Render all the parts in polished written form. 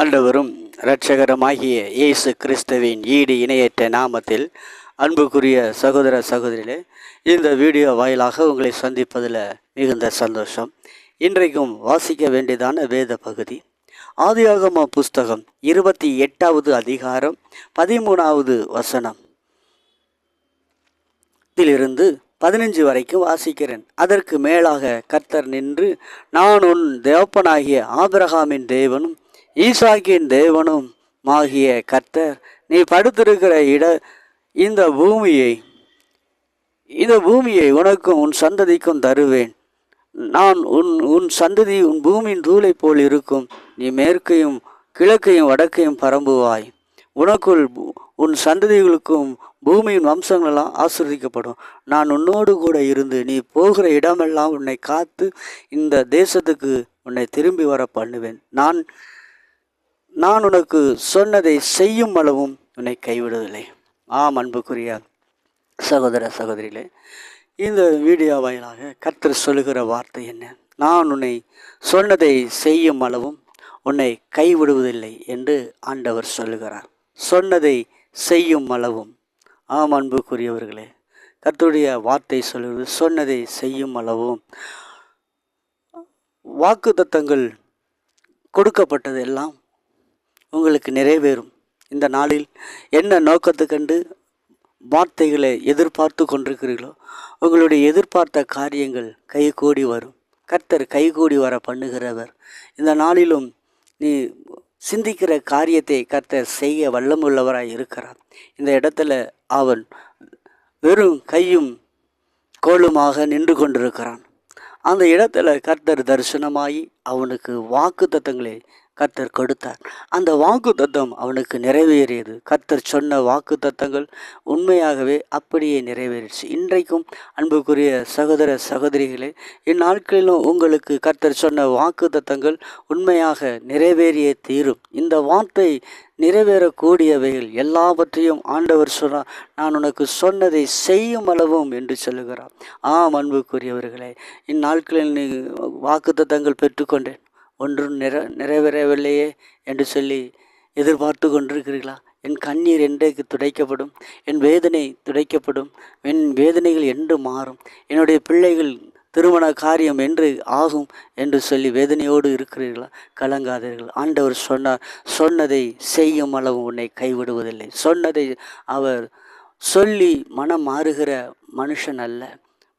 ஆண்டவரும் இரட்சகருமாகிய இயேசு கிறிஸ்துவின் ஈடு இணையற்ற நாமத்தில் அன்புக்குரிய சகோதர சகோதரிகளே, இந்த வீடியோ வாயிலாக உங்களை சந்திப்பதில் மிகுந்த சந்தோஷம். இன்றைக்கும் வாசிக்க வேண்டியதான வேத பகுதி ஆதியாகம புஸ்தகம் 28வது அதிகாரம் 13வது வசனம் இதிலிருந்து 15 வரைக்கும் வாசிக்கிறேன். அதற்கு மேலாக கர்த்தர் நின்று, நான் உன் தேவப்பனாகிய ஆபிரகாமின் தேவனும் ஈசாக்கின் தேவனும் ஆகிய கர்த்தர், நீ படுத்திருக்கிற இந்த பூமியை உனக்கும் உன் சந்ததிக்கும் தருவேன். நான் உன் சந்ததி உன் பூமியின் தூளை போல் இருக்கும். நீ மேற்கையும் கிழக்கையும் வடக்கையும் பரம்புவாய். உனக்குள் உன் சந்ததிகளுக்கும் பூமியின் வம்சங்களெல்லாம் ஆசீர்வதிக்கப்படும். நான் உன்னோடு கூட இருந்து நீ போகிற இடமெல்லாம் உன்னை காத்து இந்த தேசத்துக்கு உன்னை திரும்பி வர பண்ணுவேன். நான் உனக்கு சொன்னதை செய்யும் அளவும் உன்னை கைவிடுவதில்லை. அன்புக்குரிய சகோதர சகோதரிகளே, இந்த வீடியோ வாயிலாக கர்த்தர் சொல்லுகிற வார்த்தை என்ன? நான் உன்னை சொன்னதை செய்யும் அளவும் உன்னை கைவிடுவதில்லை என்று ஆண்டவர் சொல்லுகிறார். சொன்னதை செய்யும் அளவும். அன்புக்குரியவர்களே, கர்த்தருடைய வார்த்தை சொல்லுவது சொன்னதை செய்யும் அளவும். வாக்குத்தத்தங்கள் கொடுக்கப்பட்டது எல்லாம் உங்களுக்கு நிறைவேறும். இந்த நாளில் என்ன நோக்கத்தை கண்டு வார்த்தைகளை எதிர்பார்த்து கொண்டிருக்கிறீர்களோ, உங்களுடைய எதிர்பார்த்த காரியங்கள் கைகூடி வரும். கர்த்தர் கைகூடி வர பண்ணுகிறவர். இந்த நாளிலும் நீ சிந்திக்கிற காரியத்தை கர்த்தர் செய்ய வல்லமுள்ளவராய் இருக்கிறார். இந்த இடத்துல அவன் வெறும் கையும் கோலுமாக நின்று கொண்டிருக்கிறான். அந்த இடத்துல கர்த்தர் தரிசனமாகி அவனுக்கு வாக்குத்தத்தங்களை கர்த்தர் கொடுத்தார். அந்த வாக்குத்தத்தம் அவனுக்கு நிறைவேறியது. கர்த்தர் சொன்ன வாக்குத்தத்தங்கள் உண்மையாகவே அப்படியே நிறைவேறிடுச்சு. இன்றைக்கும் அன்புக்குரிய சகோதர சகோதரிகளே, இந்நாட்களிலும் உங்களுக்கு கர்த்தர் சொன்ன வாக்குத்தத்தங்கள் உண்மையாக நிறைவேறியே தீரும். இந்த வார்த்தை நிறைவேறக்கூடியவைகள் எல்லாவற்றையும் ஆண்டவர் சொன்னார். நான் உனக்கு சொன்னதை செய்யும் அளவும் என்று சொல்லுகிறார். அன்புக்குரியவர்களே, இந்நாட்களில் நீ வாக்குத்தத்தங்கள் பெற்றுக்கொண்டேன், ஒன்றும் நிறைவேறவில்லையே என்று சொல்லி எதிர்பார்த்து கொண்டிருக்கிறீர்களா? என் கண்ணீர் என்றைக்கு துடைக்கப்படும்? என் வேதனை துடைக்கப்படும்? என் வேதனைகள் என்று மாறும்? என்னுடைய பிள்ளைகள் திருமண காரியம் என்று ஆகும் என்று சொல்லி வேதனையோடு இருக்கிறீர்களா? கலங்காதீர்கள். ஆண்டவர் சொன்னார், சொன்னதை செய்யும் அளவு உன்னை கைவிடுவதில்லை. சொன்னதை அவர் சொல்லி மனம் மாறுகிற மனுஷன் அல்ல,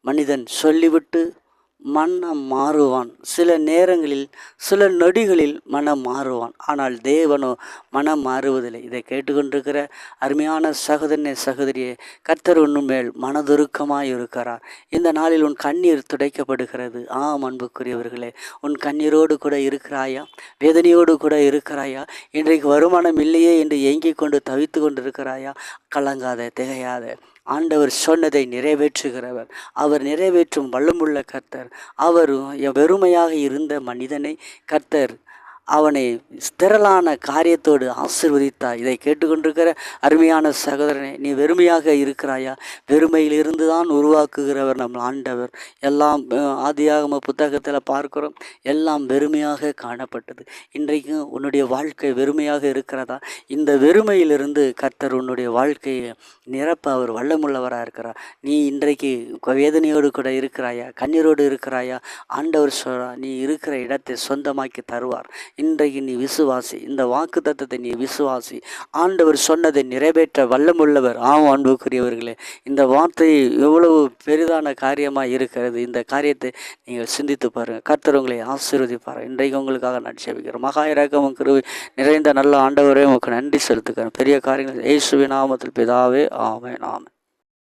மனிதன் சொல்லிவிட்டு மனம் மாறுவான். சில நேரங்களில் சில நொடிகளில் மனம் மாறுவான். ஆனால் தேவனோ மனம் மாறுவதில்லை. இதை கேட்டுக்கொண்டிருக்கிற அருமையான சகோதரனே சகோதரியே, கர்த்தர் உன் மேல் மனதுருக்கமாய் இருக்கிறார். இந்த நாளில் உன் கண்ணீர் துடைக்கப்படுகிறது. அன்புக்குரியவர்களே, உன் கண்ணீரோடு கூட இருக்கிறாயா? வேதனையோடு கூட இருக்கிறாயா? இன்றைக்கு வருமானம் இல்லையே என்று ஏங்கிக் கொண்டு தவித்து கொண்டு இருக்கிறாயா? கலங்காத, திகையாத. ஆண்டவர் சொன்னதை நிறைவேற்றுகிறவர். அவர் நிறைவேற்றும் வல்லமுள்ள கர்த்தர். அவர் வெறுமையாக இருந்த மனிதனை கர்த்தர் அவனை திரளான காரியத்தோடு ஆசீர்வதித்தார். இதை கேட்டுக்கொண்டிருக்கிற அருமையான சகோதரனே, நீ வெறுமையாக இருக்கிறாயா? வெறுமையில் இருந்து தான் உருவாக்குகிறவர் நம் ஆண்டவர். எல்லாம் ஆதியாகம புத்தகத்தில் பார்க்கிறோம், எல்லாம் வெறுமையாக காணப்பட்டது. இன்றைக்கும் உன்னுடைய வாழ்க்கை வெறுமையாக இருக்கிறதா? இந்த வெறுமையிலிருந்து கர்த்தர் உன்னுடைய வாழ்க்கையை நிரப்ப அவர் வல்லமுள்ளவராக இருக்கிறார். நீ இன்றைக்கு வேதனையோடு கூட இருக்கிறாயா? கண்ணீரோடு இருக்கிறாயா? ஆண்டவர் சொல்றார், நீ இருக்கிற இடத்தை சொந்தமாக்கி தருவார். இன்றைக்கு நீ விசுவாசி. இந்த வாக்கு தத்தத்தை நீ விசுவாசி. ஆண்டவர் சொன்னதை நிறைவேற்ற வல்லமுள்ளவர். அன்புக்குரியவர்களே, இந்த வார்த்தை எவ்வளவு பெரிதான காரியமாக இருக்கிறது. இந்த காரியத்தை நீங்கள் சிந்தித்து பாருங்கள். கர்த்தர் உங்களை ஆசீர்வதிப்பார். இன்றைக்கு உங்களுக்காக நான் ஜெபிக்கிறேன். மகா இரக்கமும் கிருபை நிறைந்த நல்ல ஆண்டவரே, உங்களுக்கு நன்றி செலுத்துக்கிறேன். பெரிய காரியங்கள் இயேசுவின் நாமத்தில் பிதாவே. ஆமென்.